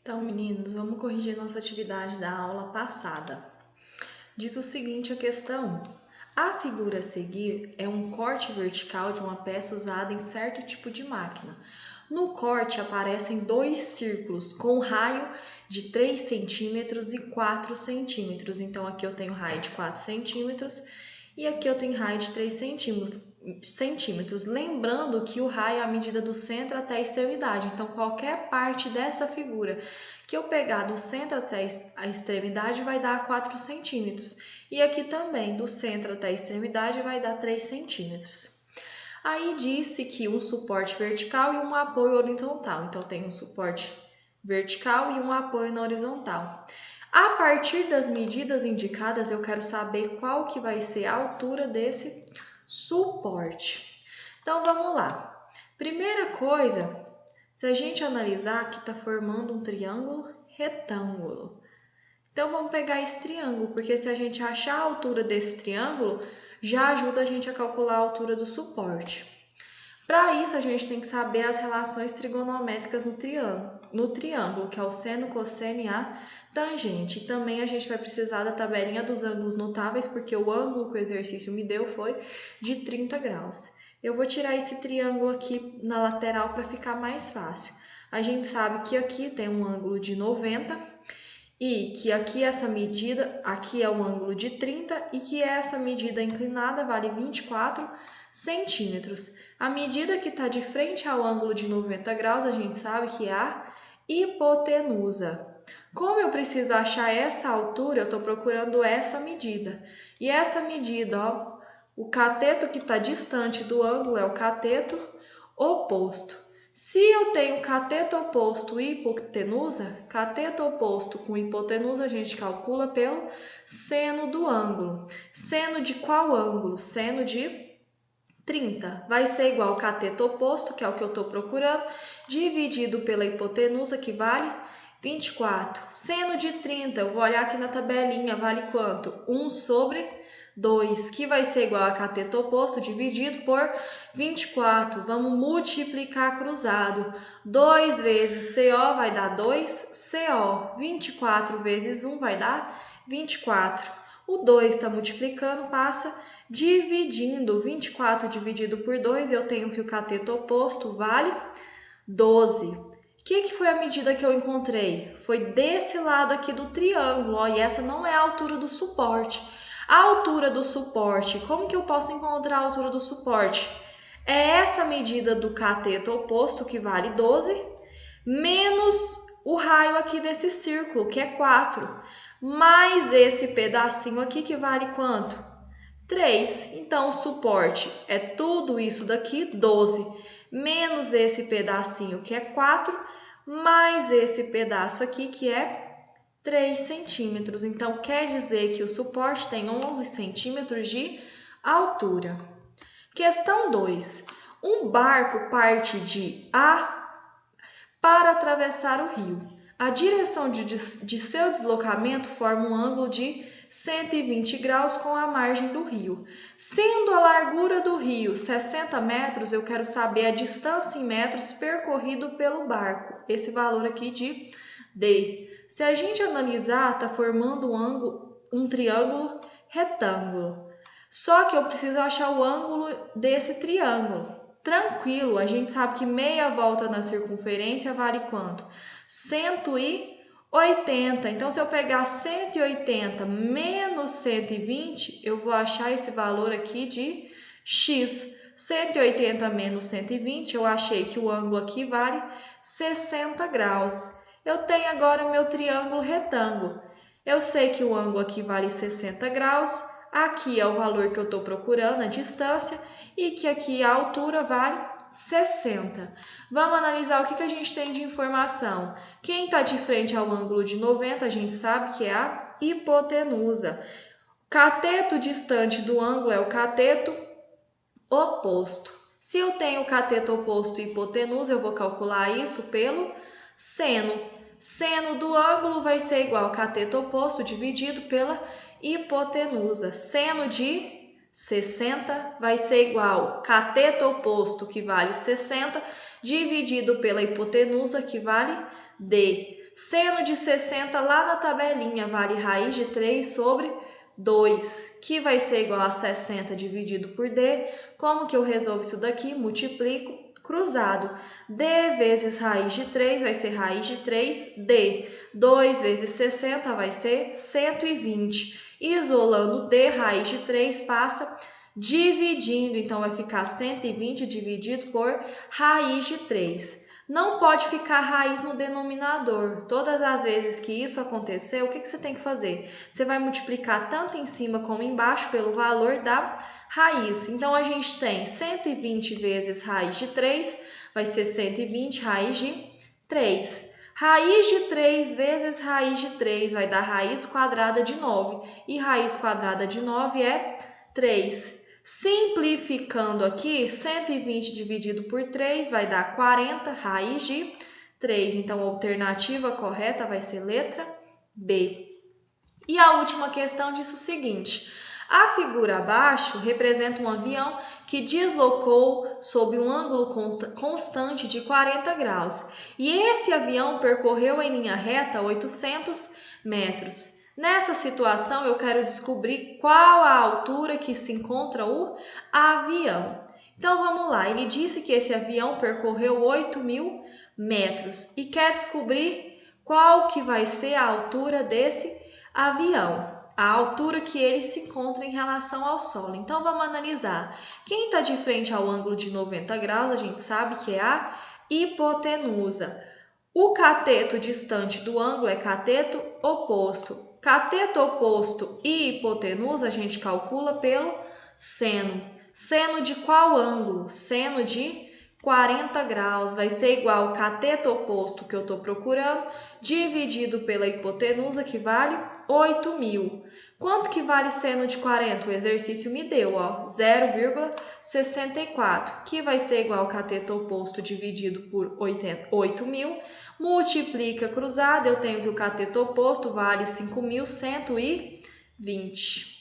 Então, meninos, vamos corrigir nossa atividade da aula passada. Diz o seguinte a questão: a figura a seguir é um corte vertical de uma peça usada em certo tipo de máquina. No corte aparecem dois círculos com raio de 3 centímetros e 4 centímetros. Então, aqui eu tenho raio de 4 centímetros e aqui eu tenho raio de 3 centímetros. Lembrando que o raio é a medida do centro até a extremidade. Então, qualquer parte dessa figura que eu pegar do centro até a extremidade vai dar 4 centímetros. E aqui também, do centro até a extremidade, vai dar 3 centímetros. Aí disse que um suporte vertical e um apoio horizontal. Então, tem um suporte vertical e um apoio na horizontal. A partir das medidas indicadas, eu quero saber qual que vai ser a altura desse suporte. Então, vamos lá. Primeira coisa, se a gente analisar, aqui está formando um triângulo retângulo. Então, vamos pegar esse triângulo, porque se a gente achar a altura desse triângulo, já ajuda a gente a calcular a altura do suporte. Para isso, a gente tem que saber as relações trigonométricas no triângulo, que é o seno, cosseno e a tangente. E também a gente vai precisar da tabelinha dos ângulos notáveis, porque o ângulo que o exercício me deu foi de 30 graus. Eu vou tirar esse triângulo aqui na lateral para ficar mais fácil. A gente sabe que aqui tem um ângulo de 90 e que aqui essa medida, aqui é um ângulo de 30 e que essa medida inclinada vale 24 centímetros. A medida que está de frente ao ângulo de 90 graus, a gente sabe que é a hipotenusa. Como eu preciso achar essa altura, eu estou procurando essa medida. E essa medida, ó, o cateto que está distante do ângulo é o cateto oposto. Se eu tenho cateto oposto e hipotenusa, cateto oposto com hipotenusa a gente calcula pelo seno do ângulo. Seno de qual ângulo? Seno de 30. Vai ser igual ao cateto oposto, que é o que eu estou procurando, dividido pela hipotenusa, que vale 24. Seno de 30, eu vou olhar aqui na tabelinha, vale quanto? 1 sobre 2, que vai ser igual a cateto oposto dividido por 24. Vamos multiplicar cruzado. 2 vezes CO vai dar 2CO. 24 vezes 1 vai dar 24. O 2 está multiplicando, passa dividindo. 24 dividido por 2, eu tenho que o cateto oposto vale 12. O que foi a medida que eu encontrei? Foi desse lado aqui do triângulo, ó, e essa não é a altura do suporte. A altura do suporte, como que eu posso encontrar a altura do suporte? É essa medida do cateto oposto, que vale 12, menos o raio aqui desse círculo, que é 4, mais esse pedacinho aqui, que vale quanto? 3. Então, o suporte é tudo isso daqui, 12, menos esse pedacinho, que é 4, mais esse pedaço aqui, que é 3 centímetros. Então, quer dizer que o suporte tem 11 centímetros de altura. Questão 2. Um barco parte de A para atravessar o rio. A direção de seu deslocamento forma um ângulo de 120 graus com a margem do rio. Sendo a largura do rio 60 metros, eu quero saber a distância em metros percorrido pelo barco. Esse valor aqui de D. Se a gente analisar, está formando um triângulo retângulo. Só que eu preciso achar o ângulo desse triângulo. Tranquilo, a gente sabe que meia volta na circunferência vale quanto? 180. Então, se eu pegar 180 menos 120, eu vou achar esse valor aqui de x. 180 menos 120, eu achei que o ângulo aqui vale 60 graus. Eu tenho agora meu triângulo retângulo. Eu sei que o ângulo aqui vale 60 graus. Aqui é o valor que eu estou procurando, a distância, e que aqui a altura vale 60. Vamos analisar o que a gente tem de informação. Quem está de frente ao ângulo de 90, a gente sabe que é a hipotenusa. Cateto distante do ângulo é o cateto oposto. Se eu tenho cateto oposto e hipotenusa, eu vou calcular isso pelo seno. Seno do ângulo vai ser igual ao cateto oposto dividido pela hipotenusa. Seno de 60 vai ser igual cateto oposto, que vale 60, dividido pela hipotenusa, que vale D. Seno de 60 lá na tabelinha vale raiz de 3 sobre 2, que vai ser igual a 60 dividido por D. Como que eu resolvo isso daqui? Multiplico, cruzado. D vezes raiz de 3 vai ser raiz de 3D. 2 vezes 60 vai ser 120. Isolando D, raiz de 3 passa dividindo, então vai ficar 120 dividido por raiz de 3. Não pode ficar raiz no denominador. Todas as vezes que isso acontecer, o que você tem que fazer? Você vai multiplicar tanto em cima como embaixo pelo valor da raiz. Então, a gente tem 120 vezes raiz de 3, vai ser 120 raiz de 3. Raiz de 3 vezes raiz de 3 vai dar raiz quadrada de 9. E raiz quadrada de 9 é 3. Simplificando aqui, 120 dividido por 3 vai dar 40 raiz de 3. Então, a alternativa correta vai ser letra B. E a última questão diz o seguinte: a figura abaixo representa um avião que deslocou sob um ângulo constante de 40 graus. E esse avião percorreu em linha reta 800 metros. Nessa situação, eu quero descobrir qual a altura que se encontra o avião. Então, vamos lá. Ele disse que esse avião percorreu 8.000 metros e quer descobrir qual que vai ser a altura desse avião, a altura que ele se encontra em relação ao solo. Então, vamos analisar. Quem está de frente ao ângulo de 90 graus, a gente sabe que é a hipotenusa. O cateto distante do ângulo é cateto oposto. Cateto oposto e hipotenusa a gente calcula pelo seno. Seno de qual ângulo? Seno de 40 graus. Vai ser igual ao cateto oposto que eu estou procurando, dividido pela hipotenusa, que vale 8.000. Quanto que vale seno de 40? O exercício me deu, 0,64, que vai ser igual ao cateto oposto dividido por 8.000. Multiplica cruzado, eu tenho que o cateto oposto vale 5.120.